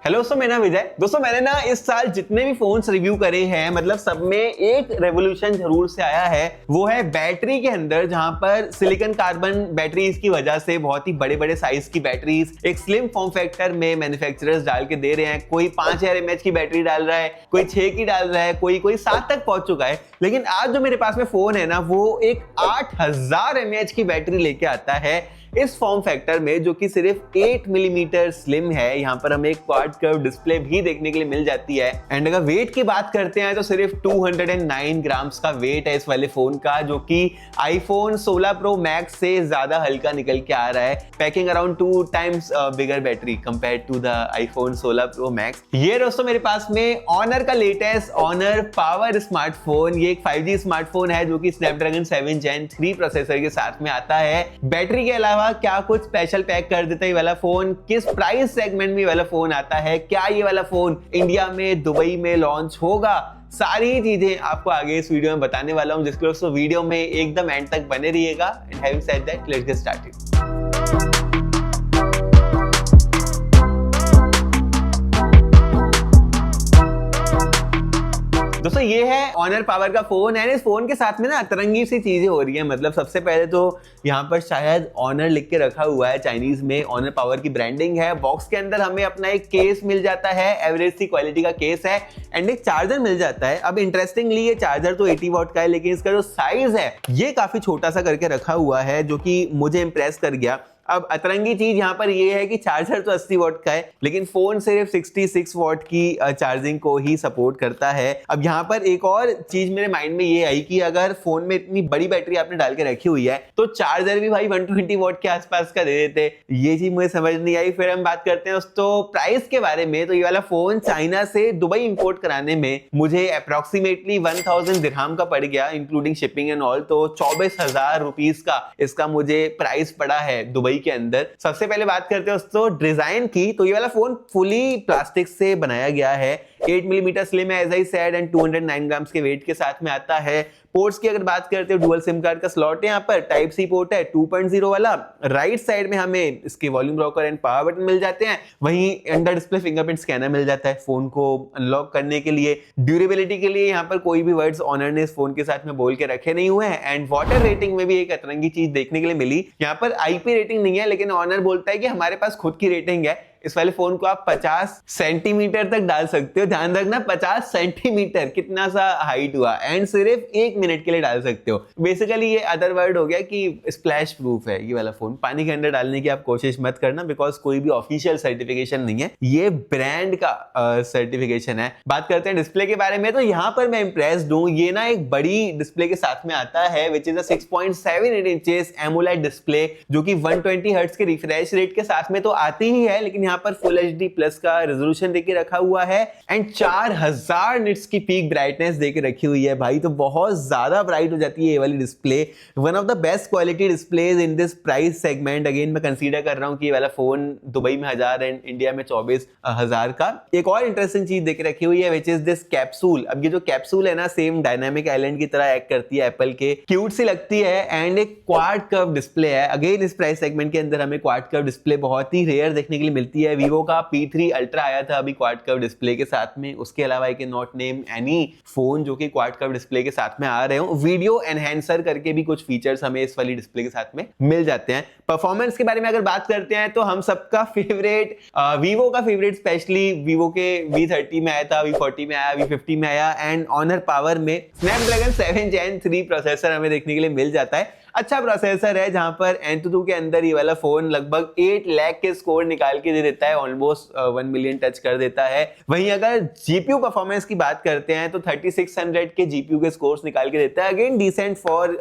Hello दोस्तों, मैं ना विजय। दोस्तों मैंने ना इस साल जितने भी फोन्स रिव्यू करे हैं, मतलब सब में एक रेवोल्यूशन जरूर से आया है। वो है बैटरी के अंदर, जहां पर सिलिकॉन कार्बन बैटरीज की वजह से बहुत ही बड़े बड़े साइज की बैटरीज एक स्लिम फॉर्म फैक्टर में मैन्युफैक्चरर्स डाल के दे रहे हैं। कोई 5000 mAh की बैटरी डाल रहा है, कोई 6 की डाल रहा है, कोई 7 तक पहुंच चुका है। लेकिन आज जो मेरे पास में फोन है ना, वो एक 8000 mAh की बैटरी लेके आता है इस फॉर्म फैक्टर में, जो कि सिर्फ 8 मिलीमीटर स्लिम है। यहाँ पर हमें एक क्वाड कर्व डिस्प्ले भी देखने के लिए मिल जाती है। एंड अगर वेट की बात करते हैं तो सिर्फ 209 ग्राम्स का वेट है इस वाले फोन का, जो कि आईफोन 16 प्रो मैक्स से ज्यादा हल्का निकल के आ रहा है। Packing around 2 times bigger battery compare to the iPhone 16 pro max. ये दोस्तों मेरे पास में ऑनर का लेटेस्ट ऑनर पावर स्मार्टफोन। ये एक 5G स्मार्टफोन है जो कि स्नैपड्रैगन 7 Gen 3 प्रोसेसर के साथ में आता है। बैटरी के अलावा क्या कुछ स्पेशल पैक कर देता है ये वाला फोन, किस प्राइस सेगमेंट में ये वाला फोन आता है, क्या ये वाला फोन इंडिया में दुबई में लॉन्च होगा, सारी चीजें आपको आगे इस वीडियो में बताने वाला हूं, जिसके दोस्तों वीडियो में एकदम एंड तक बने रहिएगा। And having said that, let's get started. दोस्तों ये है ऑनर पावर का फोन है। इस फोन के साथ में ना अतरंगी सी चीजें हो रही है। मतलब सबसे पहले तो यहाँ पर शायद ऑनर लिख के रखा हुआ है, चाइनीज में ऑनर पावर की ब्रांडिंग है। बॉक्स के अंदर हमें अपना एक केस मिल जाता है, एवरेज सी क्वालिटी का केस है, एंड एक चार्जर मिल जाता है। अब इंटरेस्टिंगली ये चार्जर तो 80 वॉट का है, लेकिन इसका जो साइज है ये काफी छोटा सा करके रखा हुआ है, जो कि मुझे इंप्रेस कर गया। अब अतरंगी चीज यहाँ पर ये है कि चार्जर तो 80 वॉट का है, लेकिन फोन सिर्फ 66 वॉट की चार्जिंग को ही सपोर्ट करता है। अब यहाँ पर एक और चीज मेरे माइंड में ये आई कि अगर फोन में इतनी बड़ी बैटरी आपने डाल के रखी हुई है तो चार्जर भी भाई 120 वॉट के आसपास का दे देते। ये चीज मुझे समझ नहीं आई। फिर हम बात करते हैं दोस्तों प्राइस के बारे में। तो ये वाला फोन चाइना से दुबई इंपोर्ट कराने में मुझे अप्रोक्सीमेटली 1000 दिरहम का पड़ गया, इंक्लूडिंग शिपिंग एंड ऑल। तो 24,000 रुपीज का इसका मुझे प्राइस पड़ा है दुबई के अंदर। सबसे पहले बात करते हैं दोस्तों डिजाइन की। तो ये वाला फोन फुली प्लास्टिक से बनाया गया है, 8 मिलीमीटर स्लिम है as I said, and 209 grams के वेट के साथ में आता है। पोर्ट्स की अगर बात करते हो, डुअल सिम कार्ड का स्लॉट है, यहाँ पर टाइप सी पोर्ट है 2.0 वाला। राइट साइड में हमें इसके volume rocker and power button मिल जाते हैं। वहीं अंडर डिस्प्ले फिंगरप्रिंट स्कैनर मिल जाता है फोन को अनलॉक करने के लिए। ड्यूरेबिलिटी के लिए यहाँ पर कोई भी वर्ड्स ऑनर ने इस फोन के साथ में बोल के रखे नहीं हुए हैं। एंड वाटर रेटिंग में भी एक अतरंगी चीज देखने के लिए मिली। यहाँ पर आईपी रेटिंग नहीं है, लेकिन ऑनर बोलता है कि हमारे पास खुद की रेटिंग है। इस वाले फोन को आप 50 सेंटीमीटर तक डाल सकते हो। ध्यान रखना 50 सेंटीमीटर कितना सा हाइट हुआ, एंड सिर्फ 1 मिनट के लिए डाल सकते हो। बेसिकली ये अदर वर्ड हो गया कि स्प्लैश प्रूफ है ये वाला फोन। पानी के अंदर डालने की आप कोशिश मत करना, बिकॉज कोई भी ऑफिशियल सर्टिफिकेशन नहीं है, ये ब्रांड का सर्टिफिकेशन है। बात करते हैं डिस्प्ले के बारे में। तो यहाँ पर मैं इंप्रेस्ड हूं। ये ना एक बड़ी डिस्प्ले के साथ में आता है, which is a 6.78 inches AMOLED display, जो कि 120 हर्ट्ज के रिफ्रेश रेट के साथ में तो आती ही है, लेकिन यहाँ पर फुल एचडी प्लस का रेजोल्यूशन देके रखा हुआ है, एंड 4000 निट्स की पीक ब्राइटनेस देके रखी हुई है। भाई तो बहुत ज्यादा ब्राइट हो जाती है ये वाली display. One of the best quality displays in this price segment. Again मैं कंसीडर कर रहा हूं कि ये वाला फोन दुबई में 1000 एंड इंडिया में 24,000 का। एक और इंटरेस्टिंग चीज देके रखी हुई है, विच इज दिस कैप्सूल। अब ये जो कैप्सूल है ना, सेम डायनामिक आइलैंड की तरह एक्ट करती है एप्पल के, क्यूट सी लगती है, एंड एक क्वाड कर्व डिस्प्ले है। अगेन इस प्राइस सेगमेंट के अंदर हमें क्वाड कर्व डिस्प्ले बहुत ही रेयर देखने के लिए मिलती है। वीवो का P3 अल्ट्रा आया था अभी क्वाड कर्व डिस्प्ले के साथ में। उसके अलावा I can not name any phone जो कि क्वाड कर्व डिस्प्ले के साथ में आ रहे हो। वीडियो एनहेंसर करके भी कुछ फीचर्स हमें इस वाली डिस्प्ले के साथ में मिल जाते हैं। परफॉर्मेंस के बारे में अगर बात करते हैं तो हम सबका फेवरेट, वीवो का फेवरेट, स्पेशली वीवो के V30 में आया था, V40 में आया, V50 में आया, एंड ऑनर पावर में स्नैपड्रैगन 7 Gen 3 प्रोसेसर हमें देखने के लिए मिल जाता है। अच्छा प्रोसेसर है, जहां पर Antutu के अंदर ये वाला फोन लगभग 8 लाख के स्कोर निकाल के दे देता है, ऑलमोस्ट 1 मिलियन टच कर देता है। वहीं अगर जीपीयू परफॉर्मेंस की बात करते हैं तो 3600 के जीपीयू के स्कोर्स निकाल के देता है। Again decent for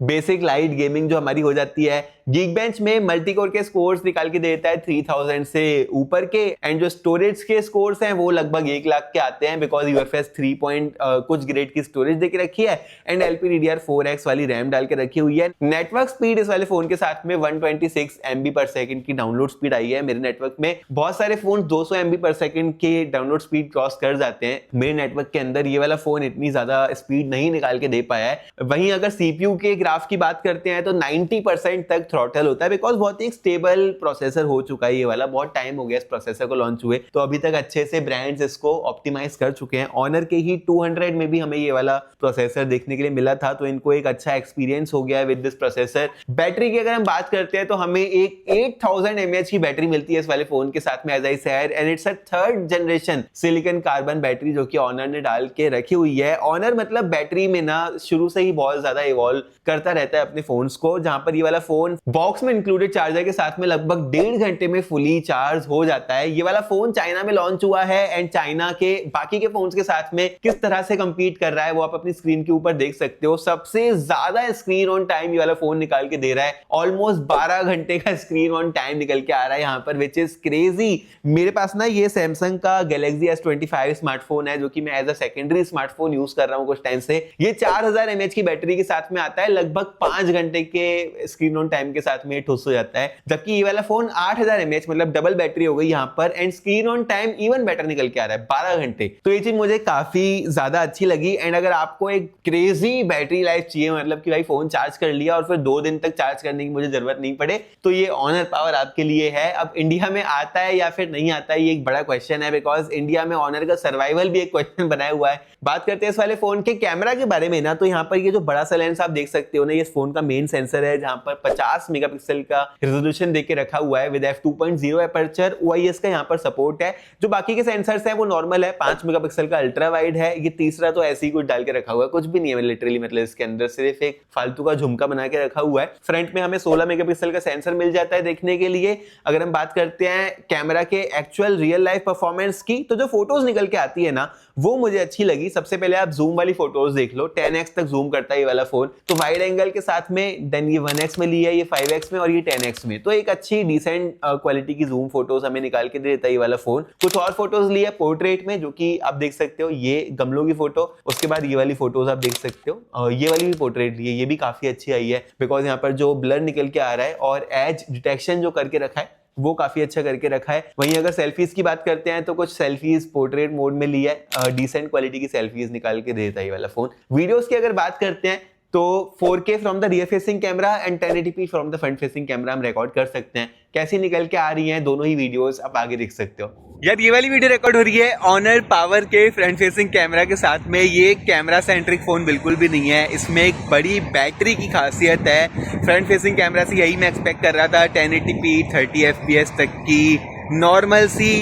basic light gaming जो हमारी हो जाती है। Geekbench में मल्टी कोर के स्कोर्स निकाल के देता है 3000 से ऊपर के, एंड जो स्टोरेज के स्कोर्स हैं वो लगभग 1 लाख के आते हैं, बिकॉज UFS 3 कुछ ग्रेड की स्टोरेज देके रखी है, एंड LPDDR4X वाली रैम डाल के रखी हुई है। है। नेटवर्क स्पीड इस वाले फोन के साथ में 126 MB पर सेकंड की डाउनलोड स्पीड आई है। मेरे नेटवर्क में बहुत सारे फोन 200 MB पर सेकंड के डाउनलोड स्पीड क्रॉस कर जाते हैं, मेरे नेटवर्क के अंदर ये वाला फोन इतनी ज्यादा स्पीड नहीं निकाल के दे पाया है। वहीं अगर सीपीयू के ग्राफ की बात करते हैं तो 90% तक थ्रॉटल होता है, बिकॉज बहुत ही स्टेबल प्रोसेसर हो चुका है ये वाला। बहुत टाइम हो गया इस प्रोसेसर को लॉन्च हुए, तो अभी तक अच्छे से ब्रांड्स इसको ऑप्टिमाइज कर चुके हैं। ऑनर के ही 200 में भी हमें ये वाला प्रोसेसर देखने के लिए मिला था, तो इनको एक अच्छा एक्सपीरियंस हो गया है विद दिस प्रोसेसर। बैटरी की अगर हम बात करते हैं तो हमें एक 8000 mAh की बैटरी मिलती है इस वाले फोन के साथ में, as I said, and it's a 3rd generation silicon carbon battery जो कि ऑनर ने डाल के रखी हुई है। ऑनर मतलब बैटरी में ना शुरू से ही बहुत ज्यादा इवॉल्व करता रहता है अपने फोन्स को, जहां पर ये वाला फोन बॉक्स में इंक्लूडेड चार्जर के साथ में लगभग 1.5 घंटे में फुली चार्ज हो जाता है। ये वाला फोन चाइना में लॉन्च हुआ है एंड चाइना के बाकी के फोन्स के साथ में किस तरह से कंपीट कर रहा है वो आप अपनी स्क्रीन के ऊपर देख सकते हो। सबसे ज्यादा स्क्रीन ऑन टाइम ये वाला फोन निकाल के दे रहा है, ऑलमोस्ट 12 घंटे का स्क्रीन ऑन टाइम निकल के आ रहा है यहाँ पर, विच इज क्रेजी। मेरे पास ना ये सैमसंग का गैलेक्सी S25 स्मार्टफोन है जो कि मैं as a secondary smartphone use कर रहा हूँ कुछ टाइम से। ये 4000 mAh की बैटरी के साथ में आता है, लगभग 5 घंटे के स्क्रीन ऑन टाइम के साथ में ठुस हो जाता है, जबकि ये वाला फोन 8000 mAh मतलब डबल बैटरी हो गई यहाँ पर, and screen on time even better निकल के आ रहा है 12 घंटे। तो ये चीज मुझे काफी ज्यादा अच्छी लगी। एंड अगर आपको एक क्रेजी बैटरी लाइफ चाहिए, मतलब कि भाई फोन चार्ज कर लिया और फिर 2 दिन तक चार्ज करने की मुझे जरूरत नहीं पड़े, तो ये ऑनर पावर आपके लिए है। अब इंडिया में आता है या फिर नहीं आता है ये एक बड़ा क्वेश्चन है, बिकॉज इंडिया में ऑनर का सर्वाइवल भी एक क्वेश्चन बनाया हुआ है। बात करते हैं इस वाले फोन के कैमरा के बारे में ना, तो यहाँ पर ये जो बड़ा सा लेंस आप देख सकते हो ना, ये फोन का मेन सेंसर है जहां पर 50 मेगापिक्सल का रेजोल्यूशन देके रखा हुआ है विद f2.0 एपर्चर। OIS का यहाँ पर सपोर्ट है। जो बाकी के सेंसर्स हैं वो नॉर्मल है, 5 मेगापिक्सल का अल्ट्रा वाइड है। ये तीसरा तो ऐसे ही कुछ डाल के रखा हुआ है, कुछ भी नहीं है लिटरली, मतलब इसके अंदर सिर्फ एक फालतू का झुमका बना के रखा हुआ है। फ्रंट में हमें 16 मेगापिक्सल का सेंसर मिल जाता है देखने के लिए। अगर हम बात करते हैं कैमरा के एक्चुअल रियल लाइफ परफॉर्मेंस की, तो जो फोटोज निकल के आती है ना वो मुझे अच्छी लगी। सबसे पहले आप जूम वाली फोटोज देख लो, 10x तक जूम करता है ये वाला फोन, तो वाइड एंगल के साथ में देन ये 1x में लिया है, ये 5x में और ये 10x में, तो एक अच्छी डिसेंट क्वालिटी की जूम फोटोज हमें निकाल के दे देता है ये वाला फोन। कुछ और फोटोज ली है पोर्ट्रेट में जो कि आप देख सकते हो, ये गमलों की फोटो, उसके बाद ये वाली फोटोज आप देख सकते हो, ये वाली भी पोर्ट्रेट ली है, ये भी काफी अच्छी आई है बिकॉज यहाँ पर जो ब्लर निकल के आ रहा है और एज डिटेक्शन जो करके रखा है वो काफी अच्छा करके रखा है। वहीं अगर सेल्फीज की बात करते हैं तो कुछ सेल्फीज पोर्ट्रेट मोड में लिया है, डिसेंट क्वालिटी की सेल्फीज निकाल के देता है ये वाला फोन। वीडियोस की अगर बात करते हैं तो 4K from the rear facing camera and 1080p from the front facing camera हम रिकॉर्ड कर सकते हैं। कैसी निकल के आ रही हैं दोनों ही वीडियोस आप आगे देख सकते हो। यार ये वाली वीडियो रिकॉर्ड हो रही है ऑनर पावर के फ्रंट फेसिंग कैमरा के साथ में। ये कैमरा सेंट्रिक फोन बिल्कुल भी नहीं है, इसमें एक बड़ी बैटरी की खासियत है। फ्रंट फेसिंग कैमरा से यही मैं एक्सपेक्ट कर रहा था, 1080p 30 fps तक की नॉर्मल सी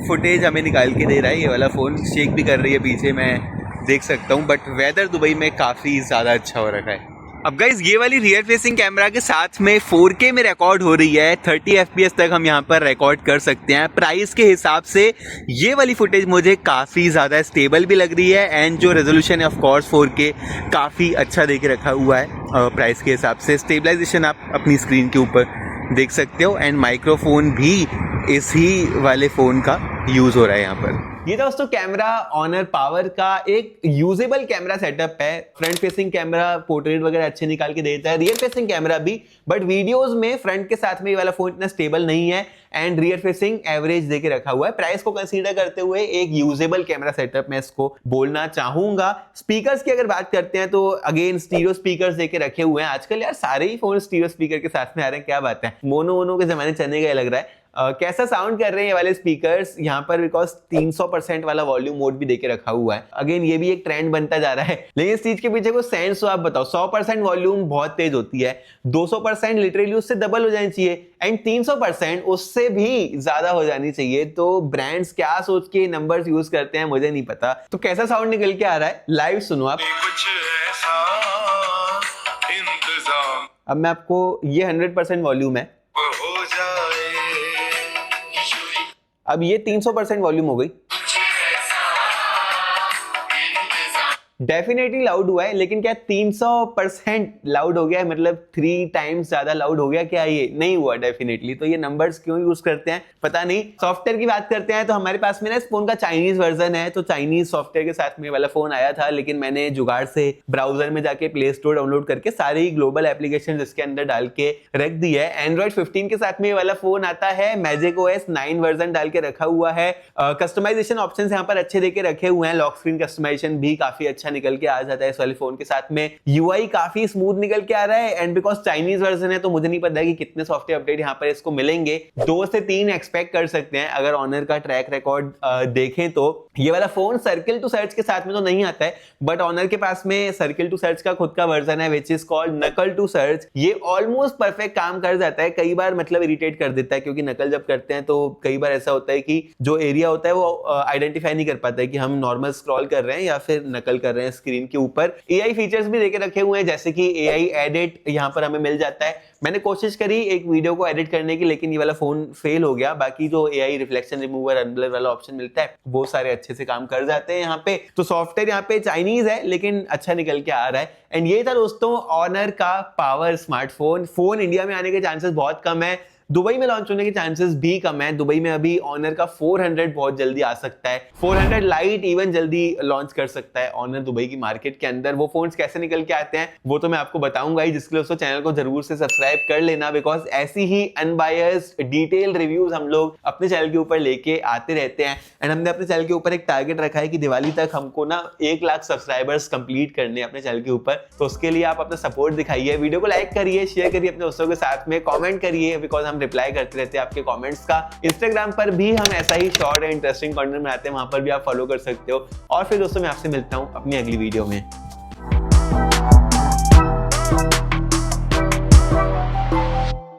फुटेज हमें निकाल के दे रहा है ये वाला फोन। शेक भी कर रही है पीछे, मैं देख सकता हूँ, बट वेदर दुबई में काफी ज्यादा अच्छा हो रखा है। अब गाइज ये वाली रियर फेसिंग कैमरा के साथ में 4K में रिकॉर्ड हो रही है, 30 fps तक हम यहाँ पर रिकॉर्ड कर सकते हैं। प्राइस के हिसाब से ये वाली फुटेज मुझे काफ़ी ज़्यादा स्टेबल भी लग रही है एंड जो रेजोल्यूशन है ऑफ कोर्स 4K काफ़ी अच्छा देके रखा हुआ है। प्राइस के हिसाब से स्टेबलाइजेशन आप अपनी स्क्रीन के ऊपर देख सकते हो एंड माइक्रोफोन भी इसी वाले फ़ोन का यूज़ हो रहा है यहाँ पर। ये दोस्तों कैमरा ऑनर पावर का एक यूजेबल कैमरा सेटअप है। फ्रंट फेसिंग कैमरा पोर्ट्रेट वगैरह अच्छे निकाल के देता है, रियर फेसिंग कैमरा भी, बट वीडियोस में फ्रंट के साथ में ये वाला फोन इतना स्टेबल नहीं है एंड रियर फेसिंग एवरेज देके रखा हुआ है। प्राइस को कंसीडर करते हुए एक यूजेबल कैमरा सेटअप मैं इसको बोलना चाहूंगा। स्पीकर्स की अगर बात करते हैं तो अगेन स्टीरियो स्पीकर्स देके रखे हुए हैं। आजकल यार सारे ही फोन स्टीरियो स्पीकर के साथ में आ रहे हैं, क्या बात है, मोनो के जमाने चलने का लग रहा है। कैसा साउंड कर रहे हैं ये वाले स्पीकर्स यहाँ पर, बिकॉज 300% वाला वॉल्यूम मोड भी देके रखा हुआ है। अगेन ये भी एक ट्रेंड बनता जा रहा है, लेकिन इस चीज के पीछे को सेंस तो आप बताओ। 100% वॉल्यूम बहुत तेज होती है, 200% लिटरली उससे डबल हो जानी चाहिए एंड 300% उससे भी ज्यादा हो जानी चाहिए। तो ब्रांड्स क्या सोच के नंबर्स यूज करते हैं मुझे नहीं पता। तो कैसा साउंड निकल के आ रहा है लाइव सुनो आप। अब मैं आपको, ये 100% वॉल्यूम है, अब ये 300% वॉल्यूम हो गई, डेफिनेटली लाउड हुआ है, लेकिन क्या 300% लाउड हो गया है, मतलब 3 टाइम्स ज्यादा लाउड हो गया क्या? ये नहीं हुआ डेफिनेटली। तो ये नंबर्स क्यों यूज करते हैं पता नहीं। सॉफ्टवेयर की बात करते हैं तो हमारे पास में ना इस फोन का चाइनीज वर्जन है, तो चाइनीज सॉफ्टवेयर के साथ में वाला फोन आया था, लेकिन मैंने जुगाड़ से ब्राउजर में जाके प्ले स्टोर डाउनलोड करके सारी ग्लोबल एप्लीकेशन इसके अंदर डाल के रख दी है। एंड्रॉइड 15 के साथ में ये वाला फोन आता है, मैजिक ओएस 9 वर्जन डाल के रखा हुआ है। कस्टमाइजेशन ऑप्शन यहाँ पर अच्छे देके रखे हुए हैं, लॉक स्क्रीन कस्टमाइजेशन भी काफी अच्छा निकल के आ जाता है इस वाले फोन के साथ में। यूआई काफी स्मूथ निकल के आ रहा है, एंड बिकॉज चाइनीज वर्जन है तो मुझे नहीं पता है कि कितने सॉफ्टवेयर अपडेट यहाँ पर इसको मिलेंगे। 2 से 3 एक्सपेक्ट कर सकते हैं अगर ऑनर का ट्रैक रिकॉर्ड देखें तो। ये वाला फोन सर्किल टू सर्च के साथ में तो नहीं आता है, बट ऑनर के पास में सर्किल टू सर्च का खुद का वर्जन है विच इज कॉल्ड नकल टू सर्च। ये ऑलमोस्ट परफेक्ट काम कर जाता है, कई बार मतलब इरिटेट कर देता है, क्योंकि नकल जब करते हैं तो कई बार ऐसा होता है कि जो एरिया होता है वो आइडेंटिफाई नहीं कर पाता है कि हम नॉर्मल स्क्रॉल कर रहे हैं या फिर नकल कर रहे हैं स्क्रीन के ऊपर। एआई फीचर्स भी देके रखे हुए हैं, जैसे कि एआई एडिट यहाँ पर हमें मिल जाता है। मैंने कोशिश करी एक वीडियो को एडिट करने की, लेकिन ये वाला फोन फेल हो गया। बाकी जो एआई रिफ्लेक्शन रिमूवर अनब्लर वाला ऑप्शन मिलता है वो सारे अच्छे से काम कर जाते हैं यहाँ पे। तो सॉफ्टवेयर यहाँ पे चाइनीज है लेकिन अच्छा निकल के आ रहा है। एंड ये था दोस्तों ऑनर का पावर स्मार्टफोन। फोन इंडिया में आने के चांसेस बहुत कम है, दुबई में लॉन्च होने के चांसेस भी कम है। दुबई में अभी ऑनर का 400 बहुत जल्दी आ सकता है, 400 लाइट इवन जल्दी लॉन्च कर सकता है ऑनर दुबई की मार्केट के अंदर। वो फोन्स कैसे निकल के आते हैं वो तो मैं आपको बताऊंगा ही, जिसके लिए दोस्तों चैनल को जरूर से सब्सक्राइब कर लेना, बिकॉज ऐसी ही अनबायस्ड डिटेल रिव्यूज हम लोग अपने चैनल के ऊपर लेके आते रहते हैं। एंड हमने अपने चैनल के ऊपर एक टारगेट रखा है कि दिवाली तक हमको ना 1 लाख सब्सक्राइबर्स कंप्लीट करने अपने चैनल के ऊपर। तो उसके लिए आप अपना सपोर्ट दिखाइए, वीडियो को लाइक करिए, शेयर करिए अपने दोस्तों के साथ में, कॉमेंट करिए, बिकॉज हम रिप्लाई करते रहते हैं आपके कमेंट्स का। इंस्टाग्राम पर भी हम ऐसा ही शॉर्ट एंड इंटरेस्टिंग कंटेंट बनाते हैं, वहां पर भी आप फॉलो कर सकते हो। और फिर दोस्तों मैं आपसे मिलता हूं अपनी अगली वीडियो में।